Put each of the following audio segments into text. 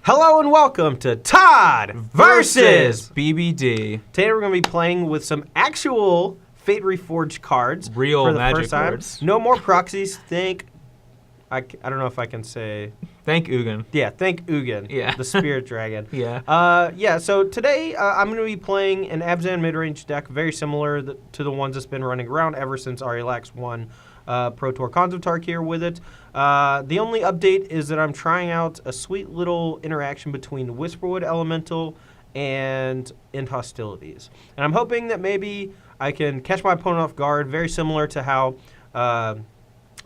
Hello and welcome to Todd versus BBD. Today we're going to be playing with some actual Fate Reforged cards. Real for the magic first time. cards. No more proxies. I don't know if I can say. Thank Ugin. Yeah, thank Ugin. Yeah. The Spirit Dragon. Yeah. So today I'm going to be playing an Abzan midrange deck very similar to the ones that's been running around ever since Arilax won Pro Tour Cons of Tarkir with it. The only update is that I'm trying out a sweet little interaction between Whisperwood Elemental and End Hostilities. And I'm hoping that maybe I can catch my opponent off guard, very similar to how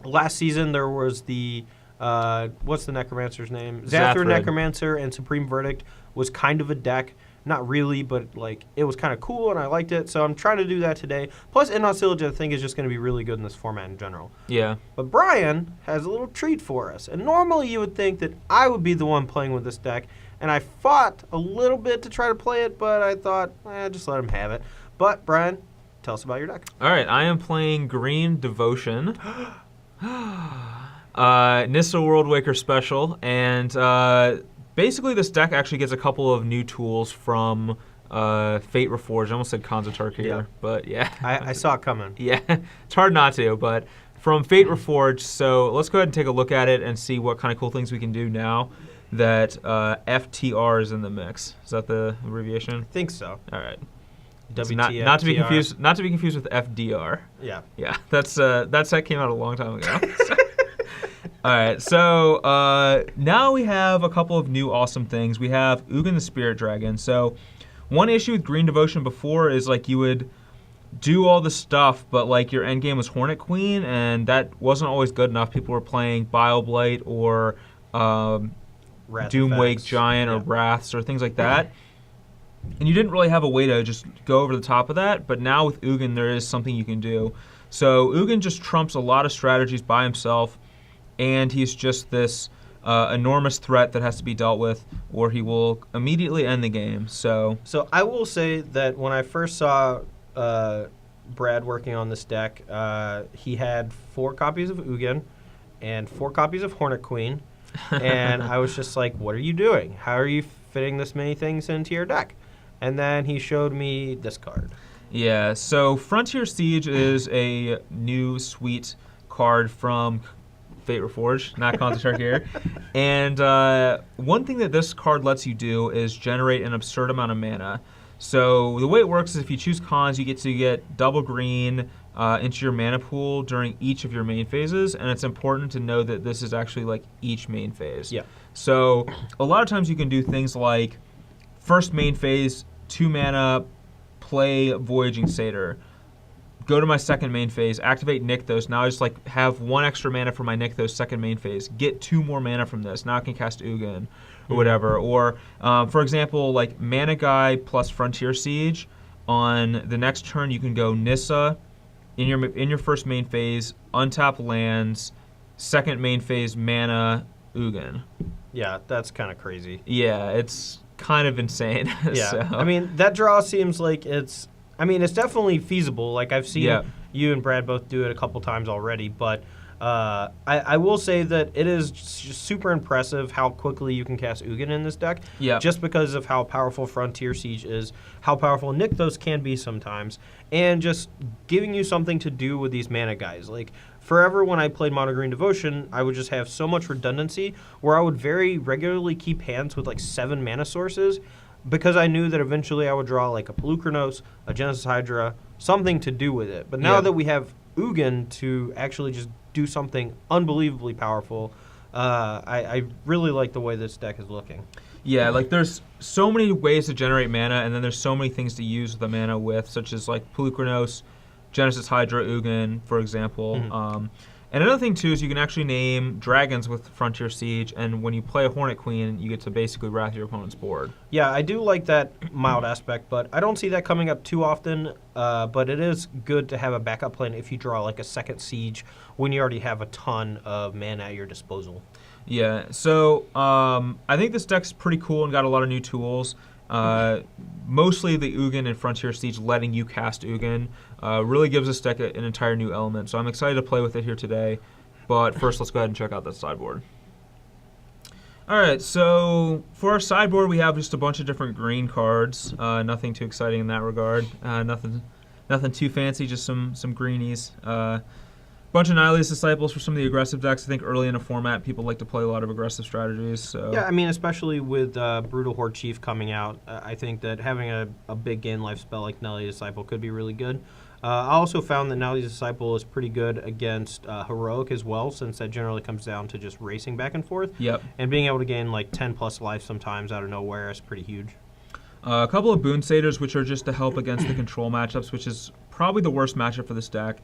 last season there was the, what's the Necromancer's name? Zathru Necromancer and Supreme Verdict was kind of a deck. Not really, but like it was kind of cool and I liked it. So I'm trying to do that today. Plus, End Hostility I think is just going to be really good in this format in general. Yeah. But Brian has a little treat for us. And normally you would think that I would be the one playing with this deck. And I fought a little bit to try to play it, but I thought, just let him have it. But Brian, tell us about your deck. All right, I am playing Green Devotion. Nissa Worldwaker Special, and basically this deck actually gets a couple of new tools from Fate Reforged. I almost said Cons of Tarkir, but yeah. I saw it coming. Yeah, it's hard not to, but from Fate Reforged, so let's go ahead and take a look at it and see what kind of cool things we can do now that FTR is in the mix. Is that the abbreviation? I think so. All right. WTF, not to be confused. Not to be confused with FDR. Yeah. Yeah. That set came out a long time ago. All right. So now we have a couple of new awesome things. We have Ugin the Spirit Dragon. So one issue with Green Devotion before is like you would do all the stuff, but like your end game was Hornet Queen, and that wasn't always good enough. People were playing Bile-Blight or Doomwake Giant or Wraths or things like that. And you didn't really have a way to just go over the top of that, but now with Ugin there is something you can do. So Ugin just trumps a lot of strategies by himself, and he's just this enormous threat that has to be dealt with, or he will immediately end the game. So I will say that when I first saw Brad working on this deck, he had 4 copies of Ugin and 4 copies of Hornet Queen, and I was just like, what are you doing? How are you fitting this many things into your deck? And then he showed me this card. Yeah, so Frontier Siege is a new sweet card from Fate Reforged, not Cons of Tarkir. And one thing that this card lets you do is generate an absurd amount of mana. So the way it works is if you choose Cons, you get double green into your mana pool during each of your main phases, and it's important to know that this is actually like each main phase. Yeah. So a lot of times you can do things like first main phase, 2 mana, play Voyaging Satyr. Go to my second main phase, activate Nykthos. Now I just like have 1 extra mana for my Nykthos second main phase. Get 2 more mana from this. Now I can cast Ugin or whatever. Or for example, like Mana Guy plus Frontier Siege. On the next turn, you can go Nissa in your first main phase, untap lands, second main phase mana Ugin. Yeah, that's kind of crazy. Yeah, it's kind of insane. Yeah, So. I mean, that draw seems like it's definitely feasible. Like, I've seen you and Brad both do it a couple times already, but I will say that it is just super impressive how quickly you can cast Ugin in this deck, just because of how powerful Frontier Siege is, how powerful Nykthos can be sometimes, and just giving you something to do with these mana guys. Like, forever when I played Mono Green Devotion, I would just have so much redundancy where I would very regularly keep hands with like 7 mana sources because I knew that eventually I would draw like a Pelucranos, a Genesis Hydra, something to do with it. But now that we have Ugin to actually just do something unbelievably powerful, I really like the way this deck is looking. Yeah, like there's so many ways to generate mana, and then there's so many things to use the mana with, such as like Pelucranos, Genesis Hydra, Ugin, for example. And another thing, too, is you can actually name dragons with Frontier Siege, and when you play a Hornet Queen, you get to basically wrath your opponent's board. Yeah, I do like that mild aspect, but I don't see that coming up too often. But it is good to have a backup plan if you draw like a second Siege when you already have a ton of mana at your disposal. Yeah, so I think this deck's pretty cool and got a lot of new tools. Mostly the Ugin and Frontier Siege letting you cast Ugin really gives this deck an entire new element. So I'm excited to play with it here today. But first, let's go ahead and check out that sideboard. All right, so for our sideboard, we have just a bunch of different green cards. Nothing too exciting in that regard. Nothing too fancy, just some greenies. Bunch of Nihilist Disciples for some of the aggressive decks. I think early in a format, people like to play a lot of aggressive strategies. So. Yeah, I mean, especially with Brutal Horde Chief coming out, I think that having a big gain life spell like Nihilist Disciple could be really good. I also found that Nihilist Disciple is pretty good against Heroic as well, since that generally comes down to just racing back and forth. Yep. And being able to gain like 10 plus life sometimes out of nowhere is pretty huge. A couple of Boon Satyrs, which are just to help against the control matchups, which is probably the worst matchup for this deck.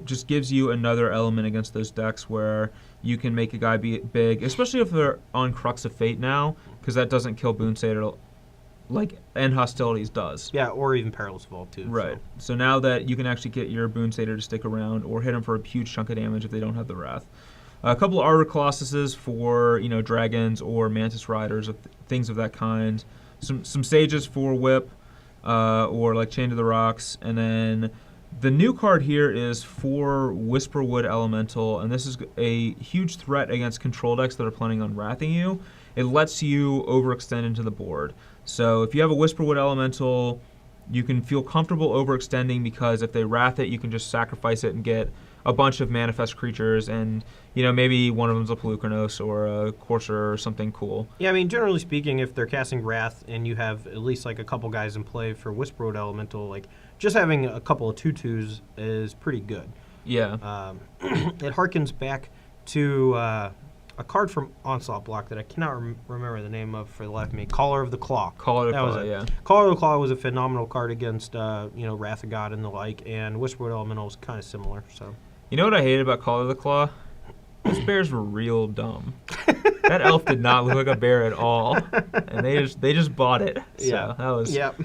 Just gives you another element against those decks where you can make a guy be big, especially if they're on Crux of Fate now, because that doesn't kill Boon Satyr like End Hostilities does. Yeah, or even Perilous Vault too. Right. So now that you can actually get your Boon Satyr to stick around or hit him for a huge chunk of damage if they don't have the Wrath. A couple of Arbor Colossuses for dragons or Mantis Riders, things of that kind. Some Sages for Whip or like Chain to the Rocks, and then the new card here is for Whisperwood Elemental, and this is a huge threat against control decks that are planning on wrathing you. It lets you overextend into the board. So if you have a Whisperwood Elemental, you can feel comfortable overextending because if they wrath it, you can just sacrifice it and get a bunch of manifest creatures, and maybe one of them's a Pelucranos or a Courser or something cool. Yeah, I mean, generally speaking, if they're casting Wrath and you have at least like a couple guys in play for Whisperwood Elemental, like just having a couple of 2/2s is pretty good. Yeah. It harkens back to a card from Onslaught Block that I cannot remember the name of for the life of me. Caller of the Claw. Caller of the Claw, yeah. Caller of the Claw was a phenomenal card against Wrath of God and the like, and Whisperwood Elemental was kind of similar. So. You know what I hated about Caller of the Claw? Those bears were real dumb. That elf did not look like a bear at all, and they just bought it. So yeah. That was. Yep.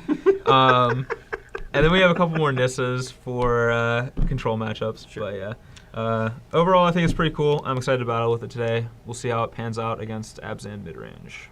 And then we have a couple more Nissas for control matchups. Sure. But yeah, overall I think it's pretty cool. I'm excited to battle with it today. We'll see how it pans out against Abzan midrange.